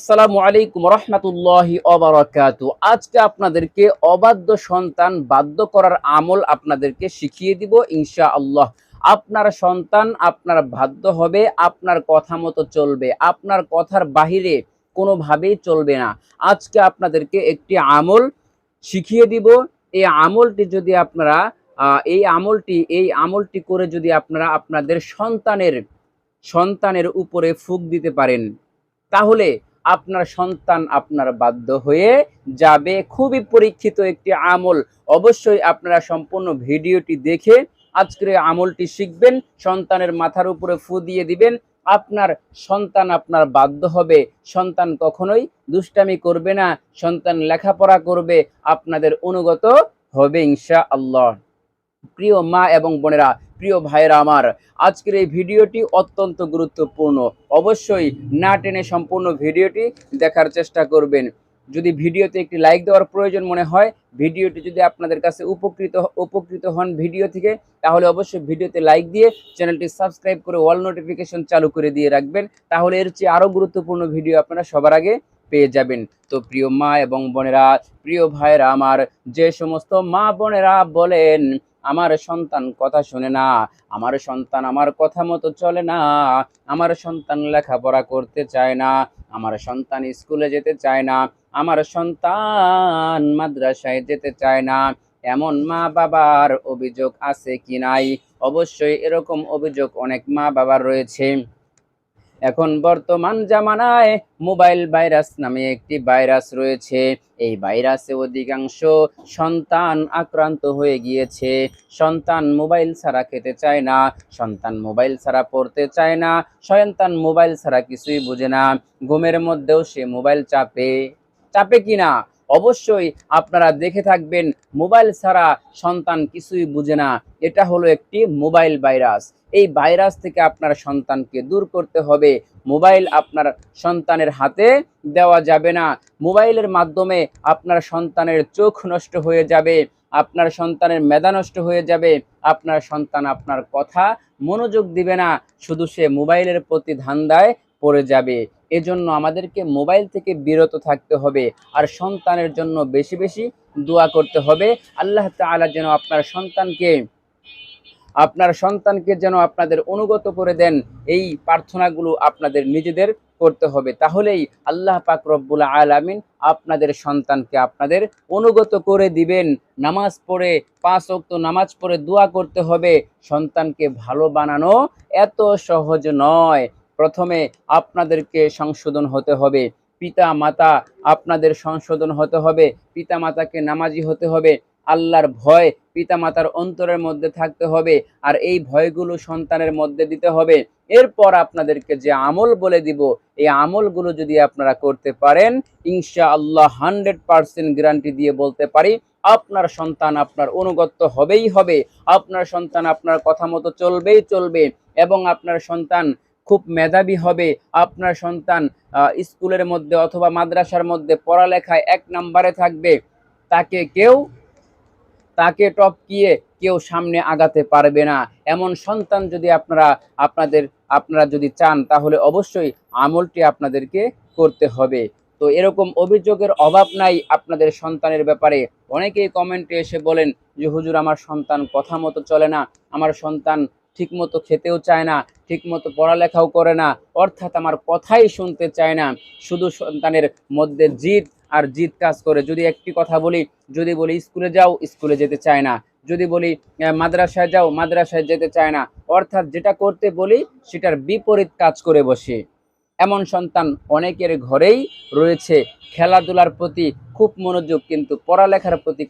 আসসালামু আলাইকুম রহমতুল্লাহি ওবারাকাতু। আজকে আপনাদেরকে অবাধ্য সন্তান বাধ্য করার আমল আপনাদেরকে শিখিয়ে দিব ইনশাআল্লাহ। আপনার সন্তান আপনার বাধ্য হবে, আপনার কথা মতো চলবে, আপনার কথার বাহিরে কোনোভাবেই চলবে না। আজকে আপনাদেরকে একটি আমল শিখিয়ে দিব। এই আমলটি যদি আপনারা এই আমলটি করে যদি আপনারা আপনাদের সন্তানের উপরে ফুঁক দিতে পারেন, তাহলে আপনার সন্তান আপনার বাধ্য হয়ে যাবে। খুবই পরীক্ষিত একটি আমল। অবশ্যই আপনারা সম্পূর্ণ ভিডিওটি দেখে আজকের এই আমলটি শিখবেন, সন্তানের মাথার উপরে ফু দিয়ে দিবেন। আপনার সন্তান আপনার বাধ্য হবে। সন্তান কখনোই দুষ্টামি করবে না, সন্তান লেখাপড়া করবে, আপনাদের অনুগত হবে ইনশাআল্লাহ। প্রিয় মা এবং বোনেরা, প্রিয় ভাইরা আমার, আজকের এই ভিডিওটি অত্যন্ত গুরুত্বপূর্ণ। অবশ্যই না টেনে সম্পূর্ণ ভিডিওটি দেখার চেষ্টা করবেন। যদি ভিডিওতে একটি লাইক দেওয়ার প্রয়োজন মনে হয়, ভিডিওটি যদি আপনাদের কাছে উপকৃত হন ভিডিও থেকে, তাহলে অবশ্যই ভিডিওতে লাইক দিয়ে চ্যানেলটি সাবস্ক্রাইব করে অল নোটিফিকেশন চালু করে দিয়ে রাখবেন। তাহলে এর চেয়ে আরও গুরুত্বপূর্ণ ভিডিও আপনারা সবার আগে পেয়ে যাবেন। তো প্রিয় মা এবং বোনেরা, প্রিয় ভাইরা আমার, যে সমস্ত মা বোনেরা বলেন আমার সন্তান কথা শোনে না, আমার সন্তান আমার কথা মতো চলে না, আমার সন্তান লেখাপড়া করতে চায় না, আমার সন্তান স্কুলে যেতে চায় না, আমার সন্তান মাদ্রাসায় যেতে চায় না, এমন মা বাবার অভিযোগ আছে কি নাই? অবশ্যই এরকম অভিযোগ অনেক মা বাবার রয়েছে। এখন বর্তমান জামানায় মোবাইল ভাইরাস নামে একটি ভাইরাস রয়েছে। এই ভাইরাসে অধিকাংশ সন্তান আক্রান্ত হয়ে গিয়েছে। সন্তান মোবাইল ছাড়া খেতে চায় না, সন্তান মোবাইল ছাড়া পড়তে চায় না, সন্তান মোবাইল ছাড়া কিছুই বুঝে না। ঘুমের মধ্যেও সে মোবাইল চাপে কিনা অবশ্যই আপনারা দেখে থাকবেন। মোবাইল ছাড়া সন্তান কিছুই বুঝে না। এটা হলো একটি মোবাইল ভাইরাস। এই ভাইরাস থেকে আপনার সন্তানকে দূর করতে হবে। মোবাইল আপনার সন্তানের হাতে দেওয়া যাবে না। মোবাইলের মাধ্যমে আপনার সন্তানের চোখ নষ্ট হয়ে যাবে, আপনার সন্তানের মেধা নষ্ট হয়ে যাবে, আপনার সন্তান আপনার কথা মনোযোগ দিবে না, শুধু সে মোবাইলের প্রতি ধান্দায় পড়ে যাবে। এজন্য আমাদেরকে মোবাইল থেকে বিরত থাকতে হবে, আর সন্তানের জন্য বেশি বেশি দোয়া করতে হবে। আল্লাহ তাআলা যেন আপনার সন্তানকে যেন আপনাদের অনুগত করে দেন। এই প্রার্থনাগুলো আপনাদের নিজেদের করতে হবে, তাহলেই আল্লাহ পাক রব্বুল আলামিন আপনাদের সন্তানকে আপনাদের অনুগত করে দিবেন। নামাজ পড়ে 5 ওয়াক্ত নামাজ পড়ে দোয়া করতে হবে। সন্তানকে ভালো বানানো এত সহজ নয়। প্রথমে আপনাদেরকে সংশোধন হতে হবে। পিতা মাতা আপনাদের সংশোধন হতে হবে, পিতা মাতাকে নামাজি হতে হবে, আল্লাহর ভয় পিতামাতার অন্তরের মধ্যে থাকতে হবে, আর এই ভয়গুলো সন্তানের মধ্যে দিতে হবে। এরপর আপনাদেরকে যে আমল বলে দিব, এই আমলগুলো যদি আপনারা করতে পারেন, ইনশাআল্লাহ 100% গ্যারান্টি দিয়ে বলতে পারি আপনার সন্তান আপনার অনুগত হবেই হবে, আপনার সন্তান আপনার কথা মতো চলবে এবং আপনার সন্তান খুব মেধাবী হবে। আপনার সন্তান স্কুলের মধ্যে অথবা মাদ্রাসার মধ্যে পড়ালেখায় 1 নম্বরে থাকবে। তাকে টপকিয়ে কেউ সামনে আগাতে পারবে না। এমন সন্তান যদি আপনারা যদি চান, তাহলে অবশ্যই আমলটি আপনাদেরকে করতে হবে। তো এরকম অভিযোগের অভাব নাই আপনাদের সন্তানের ব্যাপারে। অনেকেই কমেন্টে এসে বলেন যে হুজুর, আমার সন্তান কথা মতো চলে না, আমার সন্তান ঠিক মতো খেতেও চায় না, ঠিক মতো পড়ালেখাও করে না, অর্থাৎ আমার কথাই শুনতে চায় না, শুধু সন্তানের মধ্যে জিদ আর জিদ কাজ করে। যদি একটি কথা বলি, যদি বলি স্কুলে যাও, স্কুলে যেতে চায় না, যদি বলি মাদ্রাসায় যাও, মাদ্রাসায় যেতে চায় না, অর্থাৎ যেটা করতে বলি সেটার বিপরীত কাজ করে বসে। এমন সন্তান অনেকের ঘরেই রয়েছে। খেলাধুলার প্রতি খুব মনোযোগ, কিন্তু পড়ালেখার প্রতি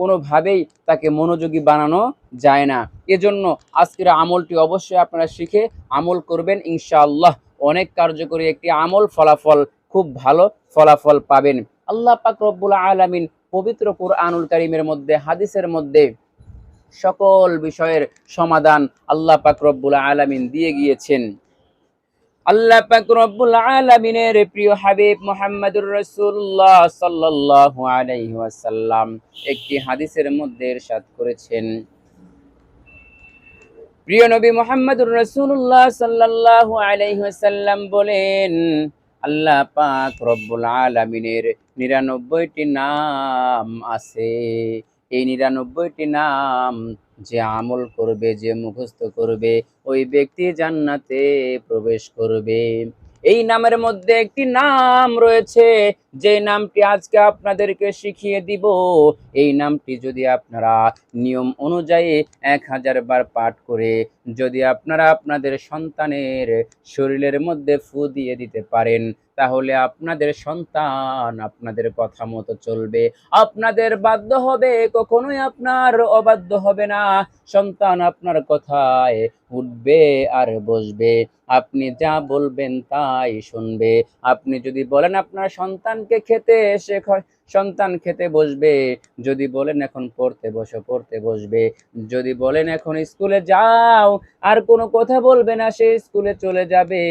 কোনোভাবেই তাকে মনোযোগী বানানো যায় না। এজন্য আজকের আমলটি অবশ্যই আপনারা শিখে আমল করবেন ইনশাআল্লাহ। অনেক কার্যকরী একটি আমল, খুব ভালো ফলাফল পাবেন। আল্লাহ পাক রব্বুল আলামিন পবিত্র কুরআনুল কারীমের মধ্যে, হাদিসের মধ্যে সকল বিষয়ের সমাধান আল্লাহ পাক রব্বুল আলামিন দিয়ে গিয়েছেন। আল্লাহ পাক রব্বুল আলামিনের প্রিয় হাবিব মুহাম্মদুর রাসূলুল্লাহ সাল্লাল্লাহু আলাইহি ওয়াসাল্লাম একটি হাদিসের মধ্যে ইরশাদ করেছেন, প্রিয় নবী মুহাম্মদুর রাসূলুল্লাহ সাল্লাল্লাহু আলাইহি ওয়াসাল্লাম বলেন, আল্লাহ পাক রব্বুল আলামিনের ৯৯টি নাম আছে। এই ৯৯টি নাম যে আমল করবে, যে মুখস্থ করবে, ওই ব্যক্তি জান্নাতে প্রবেশ করবে। এই নামের মধ্যে একটি নাম রয়েছে, যে নামটি আজকে আপনাদেরকে শিখিয়ে দিব। এই নামটি যদি আপনারা নিয়ম অনুযায়ী ১০০০ বার পাঠ করে যদি আপনারা আপনাদের সন্তানের শরীরের মধ্যে ফু দিয়ে দিতে পারেন, তাহলে আপনাদের সন্তান আপনাদের কথা মতো চলবে, আপনাদের বাধ্য হবে, কখনোই আপনার অবাধ্য হবে না। সন্তান আপনার কথায় উঠবে আর বসবে, আপনি যা বলবেন তাই শুনবে। আপনি যদি বলেন আপনার সন্তানকে খেতে, সন্তান খেতে বসবে। যদি বলেন এখন পড়তে বসো, পড়তে বসবে। যদি বলেন এখন স্কুলে যাও, আর কোনো কথা বলবে না, সে স্কুলে চলে যাবে।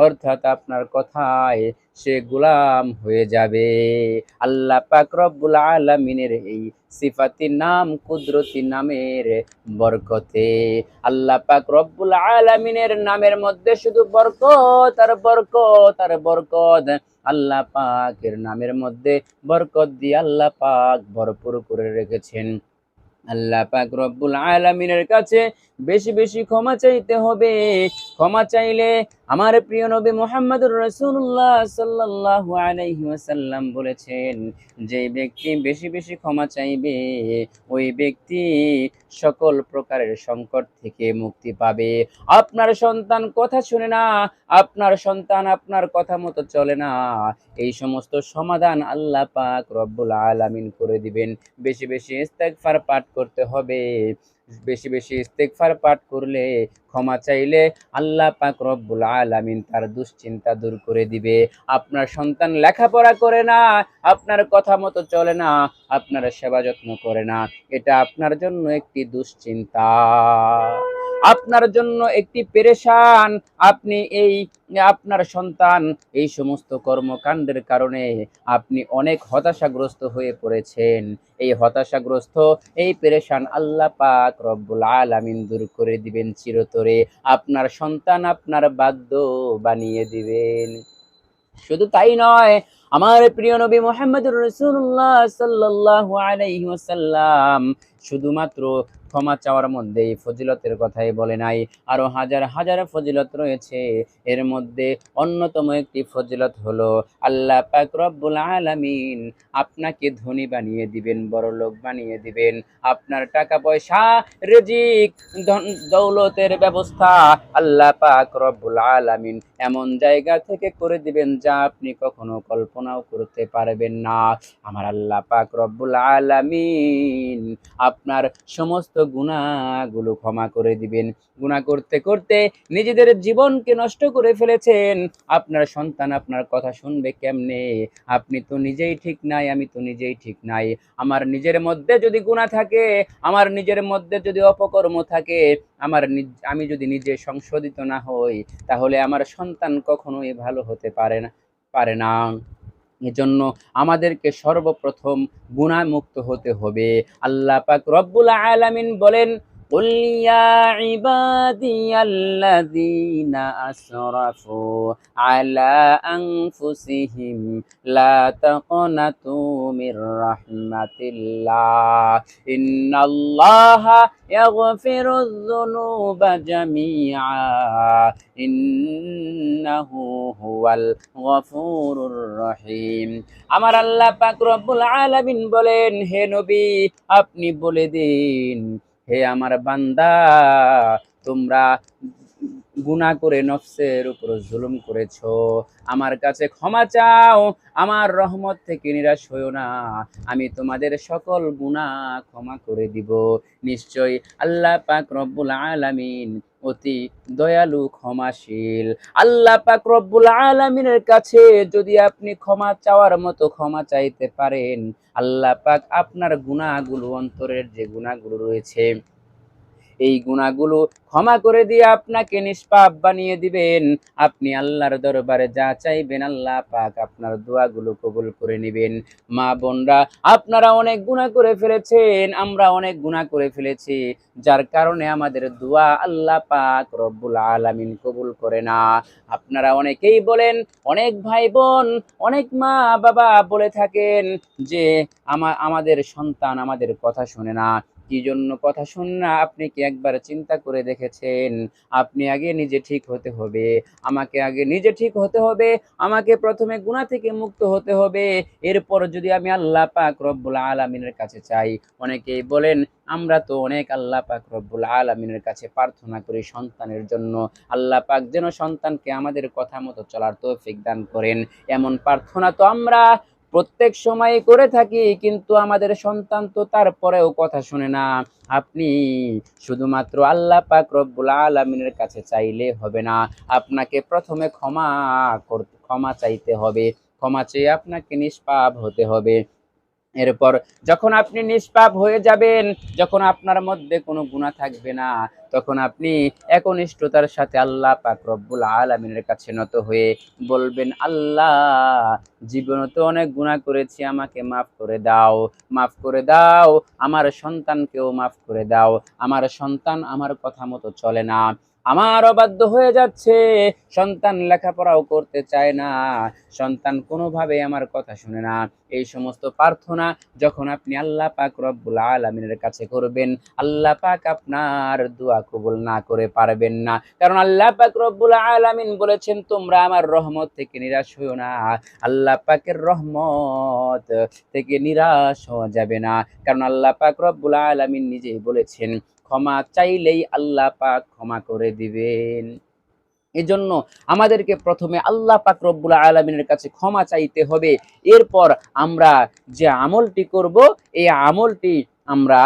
অর্থাৎ আপনার কথায় সে গোলাম হয়ে যাবে। আল্লাহ পাক রব্বুল আলামিনের এই সিফাতি নাম, কুদরতি নামের বরকতে, আল্লাহ পাক রব্বুল আলামিনের নামের মধ্যে শুধু বরকত আর বরকত আর বরকত। আল্লাহ পাকের নামের মধ্যে বরকত দিয়ে আল্লাহ পাক ভরপুর করে রেখেছেন। আল্লাহ পাক রব্বুল আলামিনের কাছে বেশি বেশি ক্ষমা চাইতে হবে। ক্ষমা চাইলে আমার প্রিয় নবী মুহাম্মদুর রাসূলুল্লাহ সাল্লাল্লাহু আলাইহি ওয়াসাল্লাম বলেছেন, যে ব্যক্তি বেশি বেশি ক্ষমা চাইবে, ওই ব্যক্তি সকল প্রকারের সংকট থেকে মুক্তি পাবে। আপনার সন্তান কথা শুনে না, আপনার সন্তান আপনার কথা মতো চলে না, এই সমস্ত সমাধান আল্লাহ পাক রব্বুল আলামিন করে দিবেন। বেশি বেশি ইস্তেগফার পাঠ করতে হবে। বেশি বেশি ইস্তেগফার পাঠ করলে, ক্ষমা চাইলে আল্লাহ পাক রব্বুল আলামিন তার দুশ্চিন্তা দূর করে দিবে। আপনার সন্তান লেখাপড়া করে না, আপনার কথা মতো চলে না, আপনার সেবা যত্ন করে না, এটা আপনার জন্য একটি দুশ্চিন্তা, আপনার জন্য একটি পেরেশান। আপনি এই আপনার সন্তান এই সমস্ত কর্মকাণ্ডের কারণে আপনি অনেক হতাশাগ্রস্ত হয়ে পড়েছেন। এই হতাশাগ্রস্ত, এই পেরেশান আল্লাহ পাক রব্বুল আলামিন দূর করে দিবেন চিরতরে। আপনার সন্তান আপনার বাধ্য বানিয়ে দিবেন। শুধু তাই নয়, আমার প্রিয় নবী মুহাম্মদুর রাসূলুল্লাহ সাল্লাল্লাহু আলাইহি ওয়াসাল্লাম শুধুমাত্র ক্ষমা চাওয়ার মধ্যে এই ফজিলতের কথাই বলে নাই, আরো হাজার হাজার ফজিলত রয়েছে। এর মধ্যে অন্যতম একটি ফজিলত হলো, আল্লাহ পাক রব্বুল আলামিন আপনাকে ধনী বানিয়ে দিবেন, বড়লোক বানিয়ে দিবেন। আপনার টাকা পয়সা, রিজিক, ধন দৌলতের ব্যবস্থা আল্লাহ পাক রব্বুল আলামিন এমন জায়গা থেকে করে দিবেন, যা আপনি কখনো কল্পনাও করতে পারবেন না। আমার আল্লাহ পাক রব্বুল আলামিন আপনার সমস্ত গুনাহগুলো ক্ষমা করে দিবেন। গুনাহ করতে করতে নিজেদের জীবনকে নষ্ট করে ফেলেছেন। আপনার সন্তান আপনার কথা শুনবে কেমনে? আপনি তো নিজেই ঠিক নাই, আমি তো নিজেই ঠিক নাই। আমার নিজের মধ্যে যদি গুনাহ থাকে, আমার নিজের মধ্যে যদি অপকর্ম থাকে, আমি যদি নিজে সংশোধিত না হই, তাহলে আমার সন্তান কখনোই ভালো হতে পারে না। এজন্য আমাদেরকে সর্বপ্রথম গুনাহমুক্ত হতে হবে। আল্লাহ পাক রব্বুল আলামিন বলেন, কুল ইয়া ইবাদিয়াল্লাযীনা আসরাফু আলা আনফুসিহিম লা তাকনাতু মির রাহমাতিল্লাহ ইন্নাল্লাহা ইয়াগফিরুয যুনুবা জামিআ ইন্নাহু হুয়াল গফুরুর রহিম। আমার আল্লাহ পাক রব্বুল আলামিন বলেন, হে নবী আপনি বলে দিন, হে আমার বান্দা, তোমরা গুনাহ করে নফসের উপর জুলুম করেছো, আমার কাছে ক্ষমা চাও, আমার রহমত থেকে নিরাশ হইও না, আমি তোমাদের সকল গুনাহ ক্ষমা করে দিব। নিশ্চয়ই আল্লাহ পাক রব্বুল আলামিন অতি দয়ালু, ক্ষমাশীল। আল্লাহ পাক রব্বুল আলামিনের কাছে যদি আপনি ক্ষমা চাওয়ার মতো ক্ষমা চাইতে পারেন, আল্লাহ পাক আপনার গুনাহগুলো, অন্তরের যে গুনাহগুলো রয়েছে, এই গুনাহগুলো ক্ষমা করে দিয়ে আপনাকে নিষ্পাপ বানিয়ে দিবেন। আপনি আল্লাহর দরবারে যা চাইবেন আল্লাহ পাক আপনার দোয়াগুলো কবুল করে নেবেন। মা বোনরা, আপনারা অনেক গুনাহ করে ফেলেছেন, আমরা অনেক গুনাহ করে ফেলেছি, যার কারণে আমাদের দোয়া আল্লাহ পাক রব্বুল আলামিন কবুল করে না। আপনারা অনেকেই বলেন, অনেক ভাই বোন, অনেক মা বাবা বলে থাকেন যে আমাদের সন্তান আমাদের কথা শোনে না। কি জন্য কথা শোনে না? আপনি কি একবার চিন্তা করে দেখেছেন? আপনি আগে নিজে ঠিক হতে হবে, আমাকে আগে নিজে ঠিক হতে হবে, আমাকে প্রথমে গুনাহ থেকে মুক্ত হতে হবে। এরপর যদি আমি আল্লাহ পাক রব্বুল আলামিনের কাছে চাই। অনেকেই বলেন, আমরা তো অনেক আল্লাহ পাক রব্বুল আলামিনের কাছে প্রার্থনা করি সন্তানের জন্য। আল্লাহ পাক যেন সন্তানকে আমাদের কথা মতো চলার তৌফিক দান করেন। এমন প্রার্থনা তো আমরা প্রত্যেক সময় করে থাকি, কিন্তু আমাদের সন্তান তো তারপরেও কথা শুনে না। আপনি শুধুমাত্র আল্লাহ পাক রব্বুল আলামিনের কাছে চাইলে হবে না, আপনাকে প্রথমে ক্ষমা চাইতে হবে। ক্ষমা চেয়ে আপনাকে নিষ্পাপ হতে হবে। এরপর যখন আপনি নিষ্পাপ হয়ে যাবেন, যখন আপনার মধ্যে কোনো গুনাহ থাকবে না, তখন আপনি একনিষ্ঠতার সাথে আল্লাহ পাক রব্বুল আলামিনের কাছে নত হয়ে বলবেন, আল্লাহ, জীবনে তো অনেক গুনাহ করেছি, আমাকে মাফ করে দাও, মাফ করে দাও, আমার সন্তানকেও মাফ করে দাও। আমার সন্তান আমার কথা মতো চলে না, আমার অবাধ্য হয়ে যাচ্ছে, সন্তান লেখাপড়াও করতে চায় না, সন্তান কোনোভাবে আমার কথা শুনে না। এই সমস্ত প্রার্থনা যখন আপনি আল্লাহ পাক রব্বুল আলামিনের কাছে করবেন, আল্লাহ পাক আপনার দোয়া কবুল না করে পারবেন না। কারণ আল্লাহ পাক রব্বুল আলামিন বলেছেন, তোমরা আমার রহমত থেকে নিরাশ হইও না। আল্লাহ পাকের রহমত থেকে নিরাশ হওয়া যাবে না, কারণ আল্লাহ পাক রব্বুল আলামিন নিজেই বলেছেন, ক্ষমা চাইলেই আল্লাহ পাক ক্ষমা করে দিবেন। এজন্য আমাদেরকে প্রথমে আল্লাহ পাক রব্বুল আলামিনের কাছে ক্ষমা চাইতে হবে। এরপর আমরা যে আমলটি করব, এই আমলটি আমরা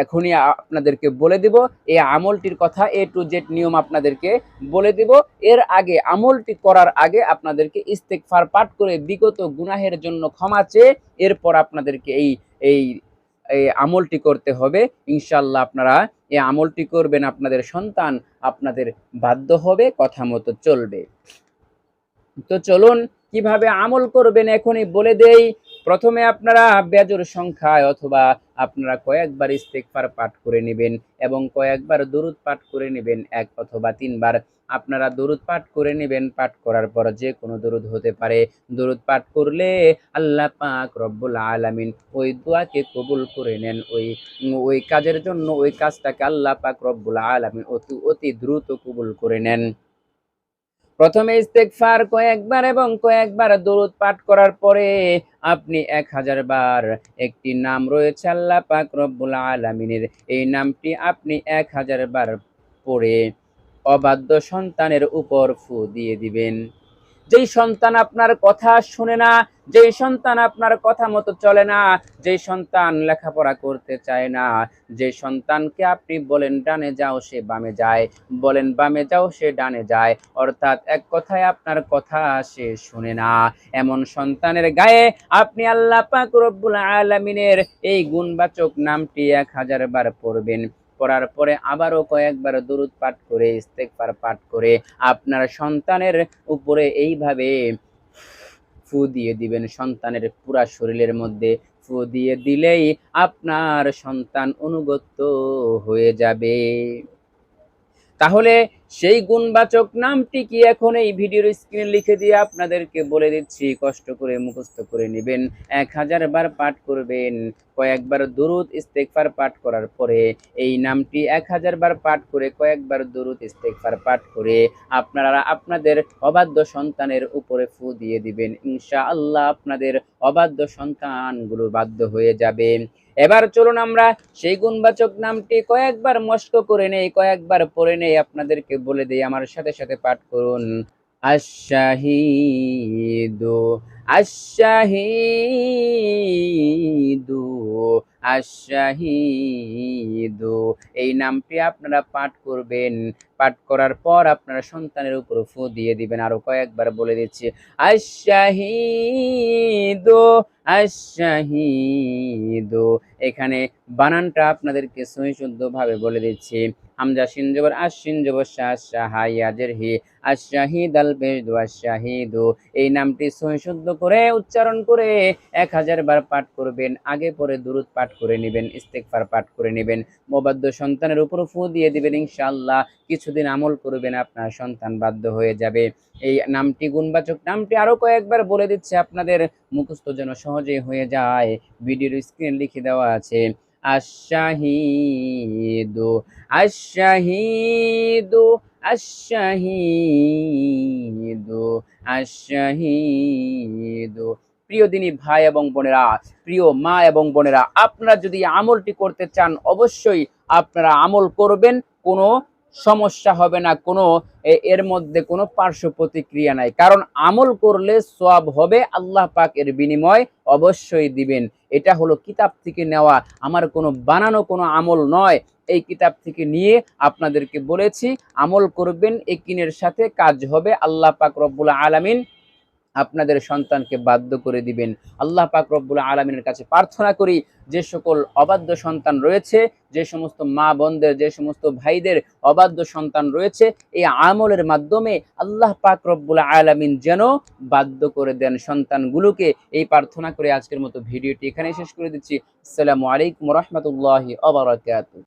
এখনই আপনাদেরকে বলে দিব। এই আমলটির কথা A to Z নিয়ম আপনাদেরকে বলে দিব। এর আগে, আমলটি করার আগে আপনাদেরকে ইস্তেগফার পাঠ করে বিগত গুনাহের জন্য ক্ষমা চেয়ে এরপর আপনাদেরকে এই এই এই আমলটি করতে হবে। ইনশাআল্লাহ আপনারা এই আমলটি করবেন, আপনাদের সন্তান আপনাদের বাধ্য হবে, কথা মতো চলবে। তো চলুন কিভাবে আমল করবেন এখনই বলে দেই। প্রথমে আপনারা বেজোড় সংখ্যায় অথবা আপনারা কয়েকবার ইস্তেগফার পাঠ করে নেবেন এবং কয়েকবার দরুদ পাঠ করে নেবেন, 1 অথবা 3 বার। আপনারা দরুদ পাঠ করে নেবেন, পাঠ করার পর যে কোনো দরুদ হতে পারে। দরুদ পাঠ করলে আল্লাহ পাক রব্বুল আলামিন ওই দোয়াকে কবুল করে নেন। ওই কাজের জন্য, ওই কাজটাকে আল্লাহ পাক রব্বুল আলামিন অতি দ্রুত কবুল করে নেন। প্রথমে ইস্তেগফার কয়েকবার এবং কয়েকবার দরুদ পাঠ করার পরে আপনি 1000 বার, একটি নাম রয়েছে আল্লাহ পাক রব্বুল আলামিনের, এই নামটি আপনি 1000 বার পড়ে অবাধ্য সন্তানের উপর ফু দিয়ে দিবেন। যেই সন্তান আপনার কথা শুনে না, যেই সন্তান আপনার কথা মতো চলে না, যেই সন্তান লেখাপড়া করতে চায় না, যে সন্তানকে আপনি বলেন ডানে যাও সে বামে যায়, বলেন বামে যাও সে ডানে যায়, অর্থাৎ এক কথায় আপনার কথা সে শুনে না, এমন সন্তানের গায়ে আপনি আল্লাহ পাক রব্বুল আলামিনের এই গুণবাচক নামটি 1000 বার পড়বেন। পড়ার পরে আবারও কয়েকবার দরুদ পাঠ করে ইস্তেগফার পাঠ করে আপনার সন্তানের উপরে এইভাবে ফু দিয়ে দিবেন, সন্তানের পুরা শরীরের মধ্যে ফু দিয়ে দিলেই আপনার সন্তান অনুগত হয়ে যাবে। তাহলে সেই গুণবাচক নামটি কি এখন এই ভিডিওর স্ক্রিনে লিখে দিয়ে আপনাদেরকে বলে দিচ্ছি, কষ্ট করে মুখস্থ করে নেবেন। 1000 বার পাঠ করবেন, কয়েকবার দরুদ ইস্তেগফার পাঠ করার পরে এই নামটি 1000 বার পাঠ করে কয়েকবার দরুদ ইস্তেগফার পাঠ করে আপনারা আপনাদের অবাধ্য সন্তানের উপরে ফু দিয়ে দিবেন। ইনশাআল্লাহ আপনাদের অবাধ্য সন্তানগুলো বাধ্য হয়ে যাবে। এবার চলুন আমরা সেই গুণবাচক নামটি কয়েকবার মস্ক করে নেই, কয়েকবার পড়ে নেই, আপনাদেরকে বলে দেই, আমার সাথে সাথে পাঠ করুন। আশ-শাহীদু আশ-শাহীদু, আশ-শাহীদু। এই নামটি আপনারা পাঠ করবেন। পাঠ করার পর আপনারা সন্তানের উপর ফু দিয়ে দিবেন। আরো কয়েকবার বলে দিচ্ছি, আশ-শাহীদু, আশ-শাহীদু। এখানে বানানটা আপনাদেরকে সহি শুদ্ধভাবে বলে দিচ্ছি। হামজা শিন জবর আশ, শিন জবর শাহ, শাহ ইয়া জের হি, আশ-শাহীদ আল পেশ দু, আশ-শাহীদু। এই নামটি সহি শুদ্ধ করে উচ্চারণ করে 1000 বার পাঠ করবেন। আগে পরে দুরূদ পাঠ করে নেবেন, ইস্তেগফার পাঠ করে নেবেন। অবাধ্য সন্তানের উপর ফু দিয়ে দিবেন ইনশাআল্লাহ। কিছুদিন আমল করবেন, আপনার সন্তান বাধ্য হয়ে যাবে। এই নামটি গুণবাচক নামটি আরো কয়েকবার বলে দিচ্ছে, আপনাদের মুখস্থ যেন সহজেই হয়ে যায়। ভিডিওর স্ক্রিন লিখে দেওয়া আছে, আশ-শাহীদু, আশ-শাহীদু, আশ-শাহীদু, আশ-শাহীদু। প্রিয় দিনী ভাই এবং বোনেরা, প্রিয় মা এবং বোনেরা, আপনারা যদি আমলটি করতে চান অবশ্যই আপনারা আমল করবেন। কোনো সমস্যা হবে না, কোনো এর মধ্যে কোনো পার্শ্ব প্রতিক্রিয়া নাই। কারণ আমল করলে সওয়াব হবে, আল্লাহ পাক এর বিনিময় অবশ্যই দিবেন। এটা হলো কিতাব থেকে নেওয়া, আমার কোনো বানানো কোনো আমল নয়। এই কিতাব থেকে নিয়ে আপনাদেরকে বলেছি, আমল করবেন, একিনের সাথে কাজ হবে। আল্লাহ পাক রব্বুল আলামিন আপনাদের সন্তানকে বাধ্য করে দিবেন। আল্লাহ পাক রব্বুল আলামিনের কাছে প্রার্থনা করি, যে সকল অবাধ্য সন্তান রয়েছে, যে সমস্ত মা বোনদের, যে সমস্ত ভাইদের অবাধ্য সন্তান রয়েছে, এই আমলের মাধ্যমে আল্লাহ পাক রব্বুল আলামিন যেন বাধ্য করে দেন সন্তানগুলোকে। এই প্রার্থনা করে আজকের মতো ভিডিওটি এখানেই শেষ করে দিচ্ছি। আসসালামু আলাইকুম ওয়া রাহমাতুল্লাহি ওয়া বারাকাতুহু।